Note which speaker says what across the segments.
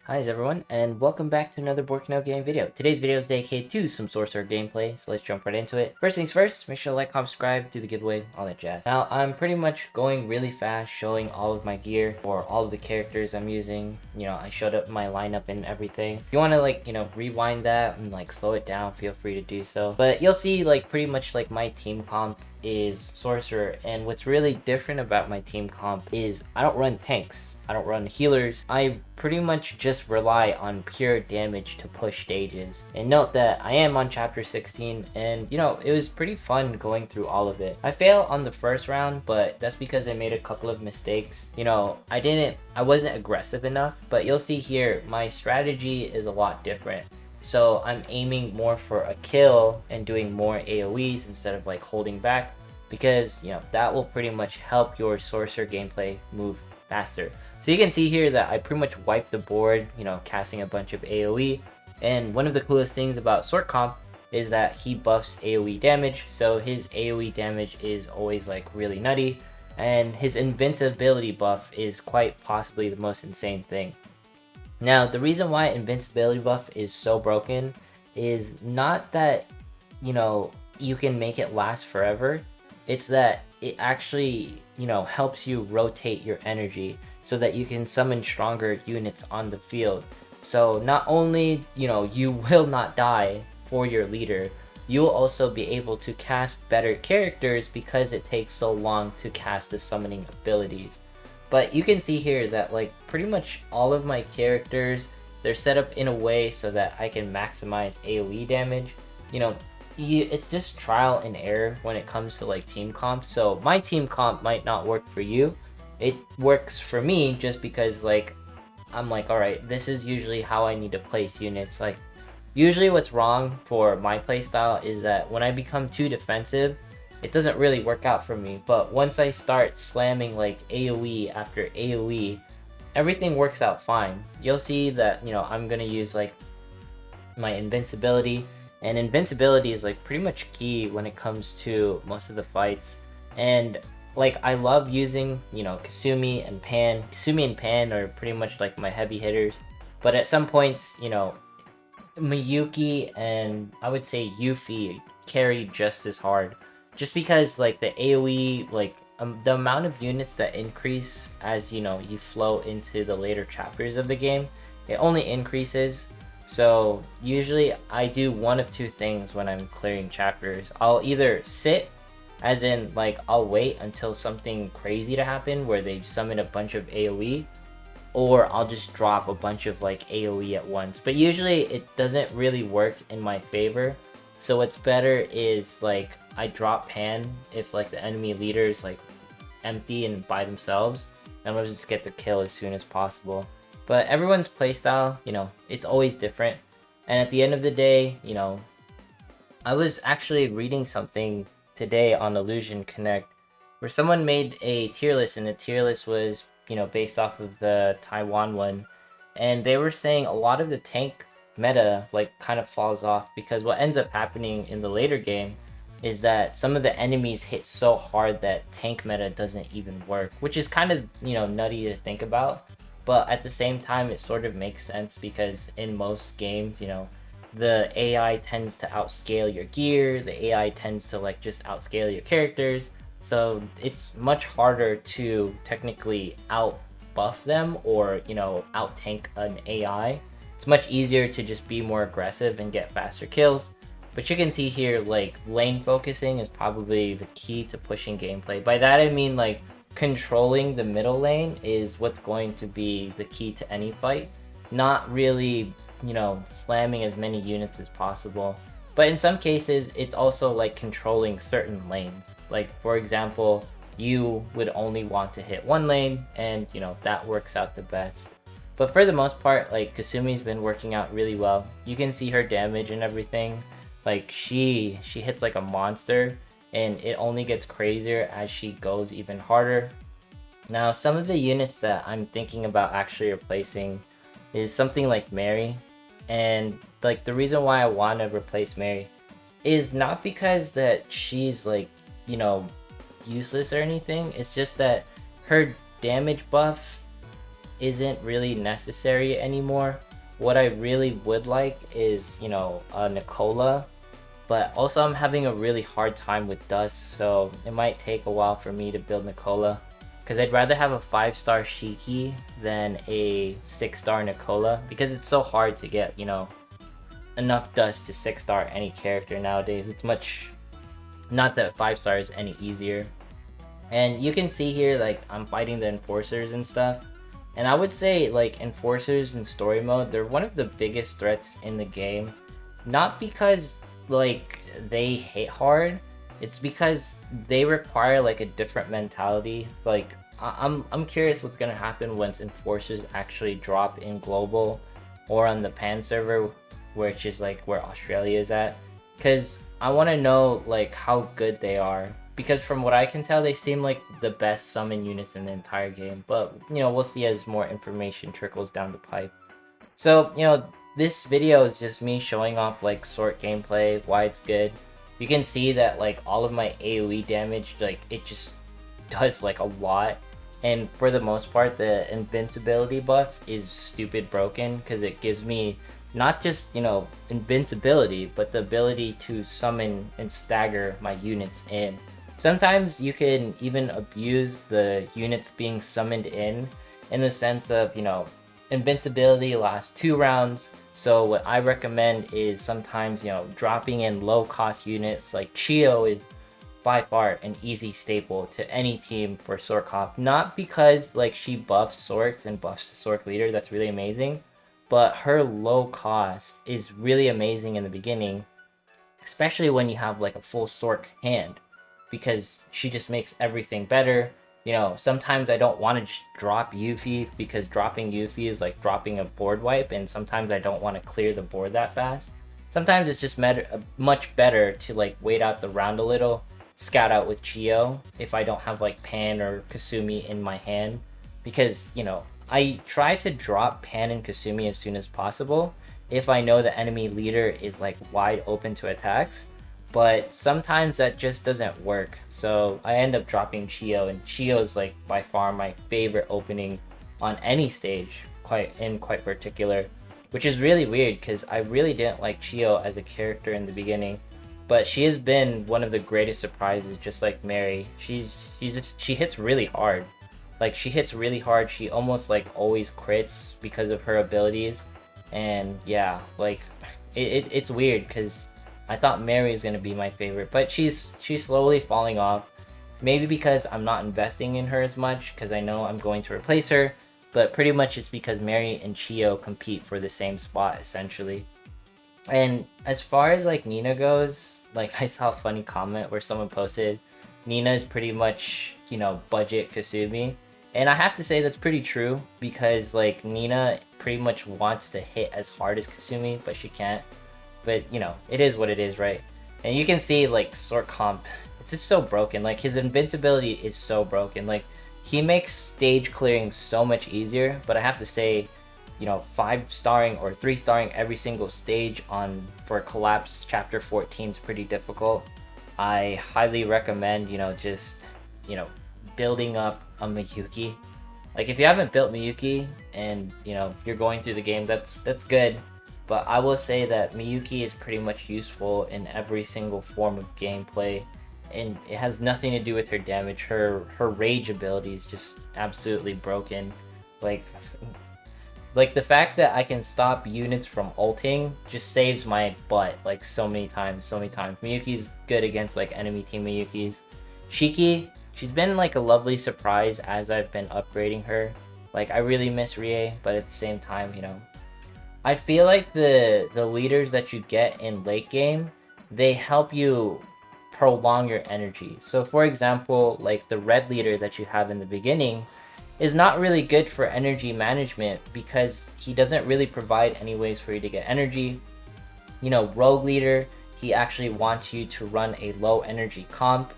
Speaker 1: Hi everyone, and welcome back to another Working Out Game video. Today's video is dedicated to some Sorcerer gameplay, so let's jump right into it. First things first, make sure to like, comment, subscribe, do the giveaway, all that jazz. Now, I'm pretty much going really fast, showing all of my gear for all of the characters I'm using. You know, I showed up my lineup and everything. If you want to rewind that and slow it down, feel free to do so. But you'll see pretty much my team comp is Sorcerer, and what's really different about my team comp is I don't run tanks, I don't run healers. I pretty much just rely on pure damage to push stages. And note that I am on chapter 16, and it was pretty fun going through all of it. I failed on the first round, but that's because I made a couple of mistakes. I wasn't aggressive enough, but you'll see here my strategy is a lot different. So I'm aiming more for a kill and doing more AoEs instead of holding back, because that will pretty much help your Sorcerer gameplay move faster. So you can see here that I pretty much wiped the board, casting a bunch of AoE. And one of the coolest things about Sword Comp is that he buffs AoE damage, so his AoE damage is always really nutty, and his invincibility buff is quite possibly the most insane thing. Now, the reason why Invincibility buff is so broken is not that, you can make it last forever. It's that it actually, helps you rotate your energy so that you can summon stronger units on the field. So not only, you will not die for your leader, you'll also be able to cast better characters because it takes so long to cast the summoning abilities. But you can see here that pretty much all of my characters, they're set up in a way so that I can maximize AoE damage. It's just trial and error when it comes to team comp. So my team comp might not work for you. It works for me just because I'm alright, this is usually how I need to place units. Usually what's wrong for my playstyle is that when I become too defensive, it doesn't really work out for me. But once I start slamming AoE after AoE, everything works out fine. You'll see that, I'm gonna use my invincibility, and invincibility is pretty much key when it comes to most of the fights. And I love using, Kasumi and Pan. Kasumi and Pan are pretty much my heavy hitters, but at some points, Miyuki and I would say Yuffie carry just as hard. Just because the AoE, the amount of units that increase as you flow into the later chapters of the game, it only increases. So usually I do one of two things when I'm clearing chapters. I'll either sit, as in I'll wait until something crazy to happen where they summon a bunch of AoE, or I'll just drop a bunch of AoE at once. But usually it doesn't really work in my favor. So what's better is I drop Pan if the enemy leader is empty and by themselves, and we'll just get the kill as soon as possible. But everyone's playstyle, it's always different. And at the end of the day, I was actually reading something today on Illusion Connect where someone made a tier list, and the tier list was, based off of the Taiwan one. And they were saying a lot of the tank meta kind of falls off, because what ends up happening in the later game is that some of the enemies hit so hard that tank meta doesn't even work, which is kind of nutty to think about. But at the same time, it sort of makes sense, because in most games, the AI tends to outscale your gear, the AI tends to just outscale your characters, so it's much harder to technically out buff them or out tank an AI. It's much easier to just be more aggressive and get faster kills. But you can see here, lane focusing is probably the key to pushing gameplay. By that I mean, controlling the middle lane is what's going to be the key to any fight. Not really, slamming as many units as possible. But in some cases, it's also controlling certain lanes. For example, you would only want to hit one lane, and, that works out the best. But for the most part, Kasumi's been working out really well. You can see her damage and everything. She hits like a monster, and it only gets crazier as she goes even harder. Now, some of the units that I'm thinking about actually replacing is something like Mary. And the reason why I want to replace Mary is not because that she's useless or anything. It's just that her damage buff isn't really necessary anymore. What I really would like is, you know, Nicola, but also I'm having a really hard time with Dust, so it might take a while for me to build Nicola, because I'd rather have a 5-star Shiki than a 6-star Nicola, because it's so hard to get, you know, enough Dust to 6-star any character nowadays. It's much, not that 5-star is any easier. And you can see here, like, I'm fighting the Enforcers and stuff. And I would say, like, Enforcers in story mode, they're one of the biggest threats in the game. Not because, like, they hit hard. It's because they require, like, a different mentality. Like, I'm curious what's gonna happen once Enforcers actually drop in Global or on the Pan server, which is, like, where Australia is at. Because I want to know, like, how good they are. Because from what I can tell, they seem like the best summon units in the entire game. But, you know, we'll see as more information trickles down the pipe. So, you know, this video is just me showing off, like, sort gameplay, why it's good. You can see that, like, all of my AoE damage, like, it just does, like, a lot. And for the most part, the invincibility buff is stupid broken, because it gives me not just, you know, invincibility, but the ability to summon and stagger my units in. Sometimes you can even abuse the units being summoned in the sense of, you know, invincibility lasts 2 rounds. So what I recommend is sometimes, you know, dropping in low cost units like Chiyo is by far an easy staple to any team for Sorkov. Not because, like, she buffs Sorks and buffs the Sork leader, that's really amazing, but her low cost is really amazing in the beginning, especially when you have, like, a full Sork hand, because she just makes everything better. You know, sometimes I don't want to just drop Yuffie, because dropping Yuffie is like dropping a board wipe, and sometimes I don't want to clear the board that fast. Sometimes it's just much better to, like, wait out the round a little, scout out with Chiyo if I don't have, like, Pan or Kasumi in my hand, because, you know, I try to drop Pan and Kasumi as soon as possible if I know the enemy leader is, like, wide open to attacks. But sometimes that just doesn't work, so I end up dropping Chiyo, and Chiyo is, like, by far my favorite opening on any stage, quite particular, which is really weird because I really didn't like Chiyo as a character in the beginning, but she has been one of the greatest surprises, just like Mary. She hits really hard. Like, she hits really hard. She almost, like, always crits because of her abilities, and yeah, like, it's weird because I thought Mary is going to be my favorite, but she's slowly falling off. Maybe because I'm not investing in her as much, because I know I'm going to replace her, but pretty much it's because Mary and Chiyo compete for the same spot, essentially. And as far as, like, Nina goes, like, I saw a funny comment where someone posted, Nina is pretty much, you know, budget Kasumi. And I have to say that's pretty true, because, like, Nina pretty much wants to hit as hard as Kasumi, but she can't. But, you know, it is what it is, right? And you can see, like, Sort Comp, it's just so broken. Like, his invincibility is so broken. Like, he makes stage clearing so much easier, but I have to say, you know, 5-starring or 3-starring every single stage for Collapse Chapter 14 is pretty difficult. I highly recommend, you know, just, you know, building up a Miyuki. Like, if you haven't built Miyuki and, you know, you're going through the game, that's good. But I will say that Miyuki is pretty much useful in every single form of gameplay, and it has nothing to do with her damage. Her rage ability is just absolutely broken. Like the fact that I can stop units from ulting just saves my butt, like, so many times. Miyuki's good against, like, enemy team Miyukis. Shiki, she's been, like, a lovely surprise as I've been upgrading her. Like, I really miss Rie, but at the same time, you know, I feel like the leaders that you get in late game, they help you prolong your energy. So for example, like, the red leader that you have in the beginning is not really good for energy management because he doesn't really provide any ways for you to get energy. You know, rogue leader, he actually wants you to run a low energy comp.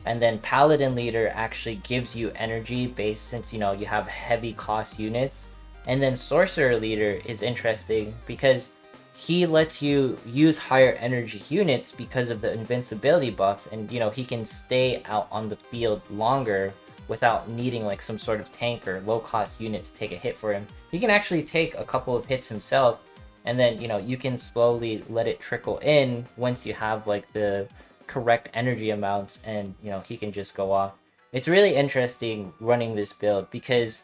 Speaker 1: And then paladin leader actually gives you energy based, since, you know, you have heavy cost units. And then sorcerer leader is interesting because he lets you use higher energy units because of the invincibility buff, and, you know, he can stay out on the field longer without needing like some sort of tank or low cost unit to take a hit for him. He can actually take a couple of hits himself, and then, you know, you can slowly let it trickle in once you have like the correct energy amounts, and, you know, he can just go off. It's really interesting running this build because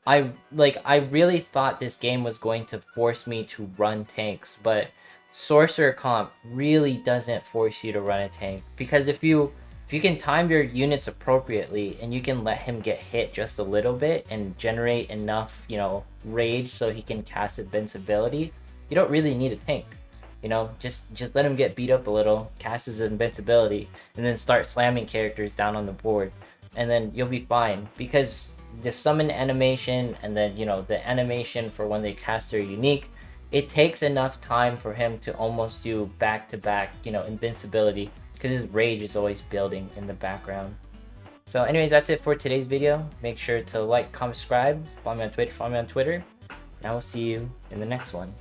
Speaker 1: I really thought this game was going to force me to run tanks, but Sorcerer comp really doesn't force you to run a tank, because if you can time your units appropriately and you can let him get hit just a little bit and generate enough, you know, rage so he can cast Invincibility, you don't really need a tank. You know, just let him get beat up a little, cast his Invincibility, and then start slamming characters down on the board, and then you'll be fine, because the summon animation and then, you know, the animation for when they cast their unique, it takes enough time for him to almost do back-to-back, you know, Invincibility, because his rage is always building in the background. So anyways, that's it for today's video. Make sure to like, comment, subscribe, follow me on Twitch, follow me on Twitter, and I will see you in the next one.